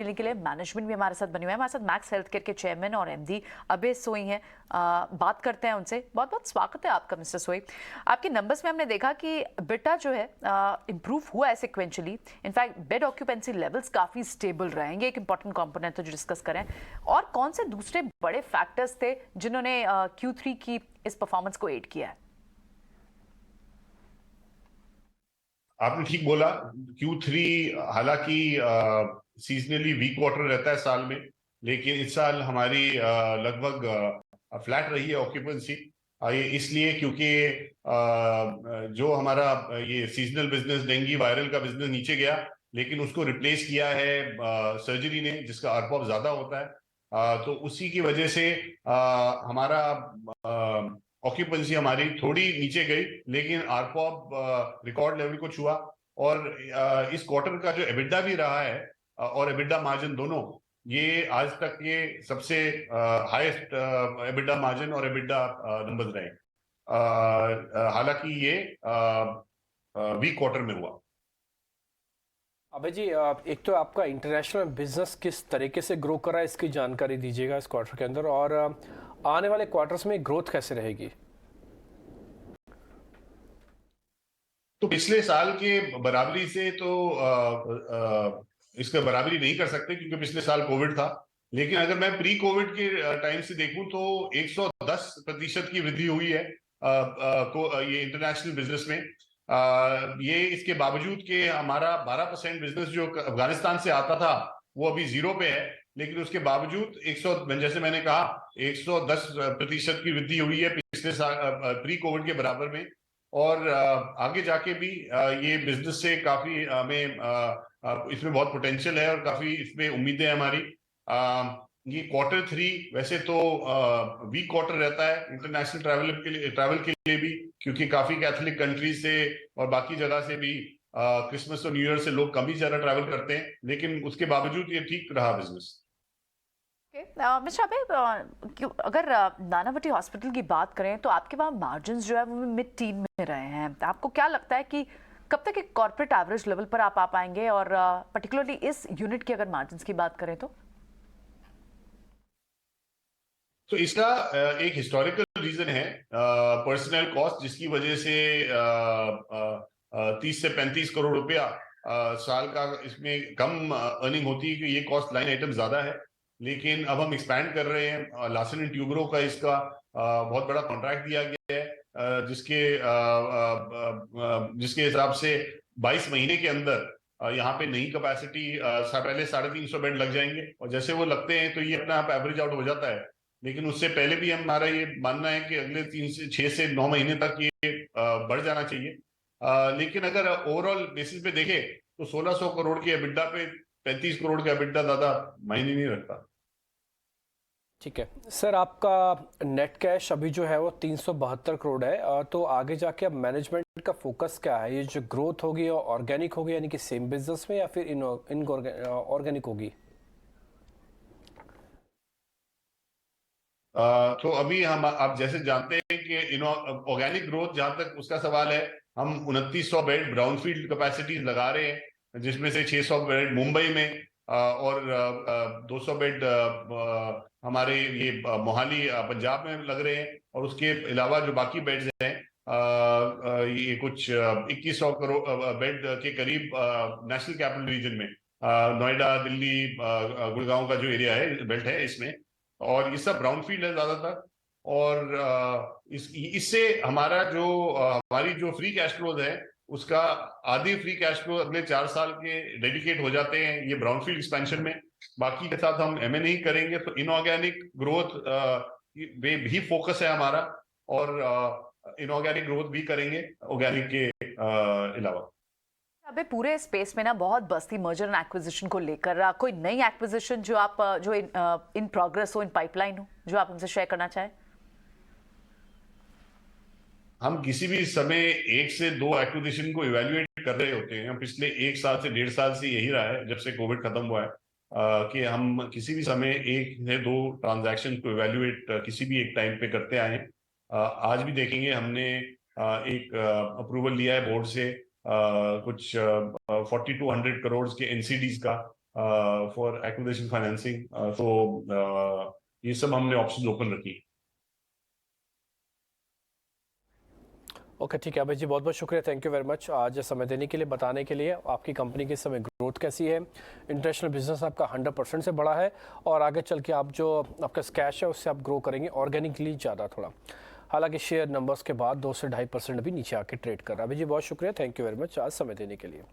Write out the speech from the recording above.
लेने के लिए मैनेजमेंट भी हमारे साथ बने हुए हैं। हमारे साथ मैक्स हेल्थ केयर के चेयरमैन और एमडी अभय सोई हैं। बात करते हैं उनसे। बहुत बहुत स्वागत है आपका मिस्टर सोई। आपके नंबर्स में हमने देखा कि बेटा जो है इम्प्रूव हुआ है sequentially. In fact bed occupancy levels काफ़ी स्टेबल रहेंगे। एक इंपॉर्टेंट कॉम्पोनेंट तो जो डिस्कस करें, और कौन से दूसरे बड़े फैक्टर्स थे जिन्होंने Q3 की इस परफॉर्मेंस को एड किया है? आपने ठीक बोला। Q3 हालांकि सीजनली वीक क्वार्टर रहता है साल में, लेकिन इस साल हमारी लगभग फ्लैट रही है ऑक्यूपेंसी। ये इसलिए क्योंकि जो हमारा ये सीजनल बिजनेस डेंगू वायरल का बिजनेस नीचे गया, लेकिन उसको रिप्लेस किया है सर्जरी ने, जिसका आरपॉप ज्यादा होता है। तो उसी की वजह से हमारा ऑक्यूपेंसी हमारी थोड़ी नीचे गई, लेकिन आरपॉप रिकॉर्ड लेवल को छुआ। और इस क्वार्टर का जो एबिडा भी रहा है और एबिडा मार्जिन दोनों, ये आज तक ये सबसे हाईएस्ट एबिडा मार्जिन और एबिडा नंबर्स रहे। हालांकि ये वीक क्वार्टर में हुआ। अबे जी, एक तो आपका इंटरनेशनल बिजनेस किस तरीके से ग्रो कर रहा है, इसकी जानकारी दीजिएगा इस क्वार्टर के अंदर, और आने वाले क्वार्टर्स में ग्रोथ कैसे रहेगी? तो पिछले साल के बराबरी से तो इसका बराबरी नहीं कर सकते, क्योंकि पिछले साल कोविड था। लेकिन अगर मैं प्री कोविड के टाइम से देखूं तो 110% की वृद्धि हुई है ये इंटरनेशनल बिजनेस में। ये इसके बावजूद कि हमारा 12% बिजनेस जो अफगानिस्तान से आता था वो अभी 0 पे है, लेकिन उसके बावजूद 100, जैसे मैंने कहा, 110% की वृद्धि हुई है पिछले साल प्री कोविड के बराबर में। और आगे जाके भी ये बिजनेस से काफी हमें इसमें बहुत पोटेंशियल है और काफी इसमें उम्मीदें हैं हमारी। ये क्वार्टर 3 वैसे तो वीक क्वार्टर रहता है इंटरनेशनल ट्रैवल के लिए भी, क्योंकि काफी कैथोलिक कंट्रीज से और बाकी जगह से भी क्रिसमस और न्यू ईयर से लोग कम ही ज्यादा ट्रैवल करते हैं, लेकिन उसके बावजूद ये ठीक रहा बिजनेस। मिस्टर अबे, अगर नानावती हॉस्पिटल की बात करें तो आपके वहाँ मार्जिन्स जो है वो मिड टीन में रहे हैं। आपको क्या लगता है कि कब तक एक कॉर्पोरेट एवरेज लेवल पर आप आ पाएंगे, और पर्टिकुलरली इस यूनिट की अगर मार्जिन्स की बात करें तो इसका एक हिस्टोरिकल रीजन है, पर्सनल कॉस्ट, जिसकी वजह से 30 से 35 करोड़ रुपया साल का इसमें कम अर्निंग होती है, कि ये कॉस्ट लाइन आइटम ज्यादा है। लेकिन अब हम एक्सपैंड कर रहे हैं। लार्सन एंड ट्यूब्रो का इसका बहुत बड़ा कॉन्ट्रैक्ट दिया गया है, जिसके हिसाब से 22 महीने के अंदर यहाँ पे नई कैपेसिटी पहले 350 बेड लग जाएंगे, और जैसे वो लगते हैं तो ये अपना आप एवरेज आउट हो जाता है। लेकिन उससे पहले भी हमारा ये मानना है कि अगले 6 से 9 महीने तक ये बढ़ जाना चाहिए। लेकिन अगर ओवरऑल बेसिस पे देखें तो 1600 करोड़ के एबिडा पे 35 करोड़ का एबिडा ज्यादा मायने नहीं रखता। ठीक है सर, आपका नेट कैश अभी जो है वो 372 करोड़ है। तो आगे जाके अब मैनेजमेंट का फोकस क्या है? ये जो ग्रोथ होगी ऑर्गेनिक होगी, यानी कि सेम बिजनेस में, या फिर इन ऑर्गेनिक होगी? तो अभी हम, आप जैसे जानते हैं कि ऑर्गेनिक ग्रोथ जहां तक उसका सवाल है, हम 2900 बेड ब्राउनफील्ड कैपेसिटीज लगा रहे हैं, जिसमें से 600 बेड मुंबई में और 200 बेड हमारे ये मोहाली पंजाब में लग रहे हैं। और उसके अलावा जो बाकी बेड्स हैं, ये कुछ 2100 करोड़ बेड के करीब नेशनल कैपिटल रीजन में, नोएडा, दिल्ली, गुड़गांव का जो एरिया है, बेल्ट है इसमें। और ये सब ब्राउनफील्ड है ज्यादातर। और इससे हमारा जो हमारी जो फ्री कैश फ्लोज है, उसका आधी फ्री कैश फ्लो अगले 4 साल के डेडिकेट हो जाते हैं ये ब्राउनफील्ड एक्सपेंशन में। बाकी के साथ हम एमएनए ही करेंगे, तो इनऑर्गेनिक ग्रोथ पे भी फोकस है हमारा, और इनऑर्गेनिक ग्रोथ भी करेंगे ऑर्गेनिक के अलावा। अबे, पूरे स्पेस में ना बहुत बस्ती मर्जर एंड एक्विजिशन को लेकर कोई नई एक्विजिशन जो आप जो इन प्रोग्रेस हो, इन पाइपलाइन हो, जो आप हमसे शेयर करना चाहें? हम किसी भी समय 1 से 2 एक्विजिशन को इवेल्युएट कर रहे होते हैं। पिछले 1 साल से 1.5 साल से यही रहा है, जब से कोविड खत्म हुआ है, कि हम किसी भी समय 1 से 2 ट्रांजैक्शन को इवेल्युएट किसी भी एक टाइम पे करते आए हैं। आज भी देखेंगे, हमने एक अप्रूवल लिया है बोर्ड से कुछ 4200 करोड़ के एनसीडीज का, फॉर एक्विजिशन फाइनेंसिंग। तो ये सब हमने ऑप्शन ओपन रखी। ओके ठीक है अभय जी, बहुत बहुत शुक्रिया, थैंक यू वेरी मच आज समय देने के लिए, बताने के लिए आपकी कंपनी की समय ग्रोथ कैसी है, इंटरनेशनल बिजनेस आपका 100% से बड़ा है और आगे चल के आप जो आपका कैश है उससे आप ग्रो करेंगे ऑर्गेनिकली ज़्यादा थोड़ा। हालांकि शेयर नंबर्स के बाद 2 से 2.5% भी नीचे आके ट्रेड कर रहा है। अभय जी बहुत शुक्रिया, थैंक यू वेरी मच आज समय देने के लिए।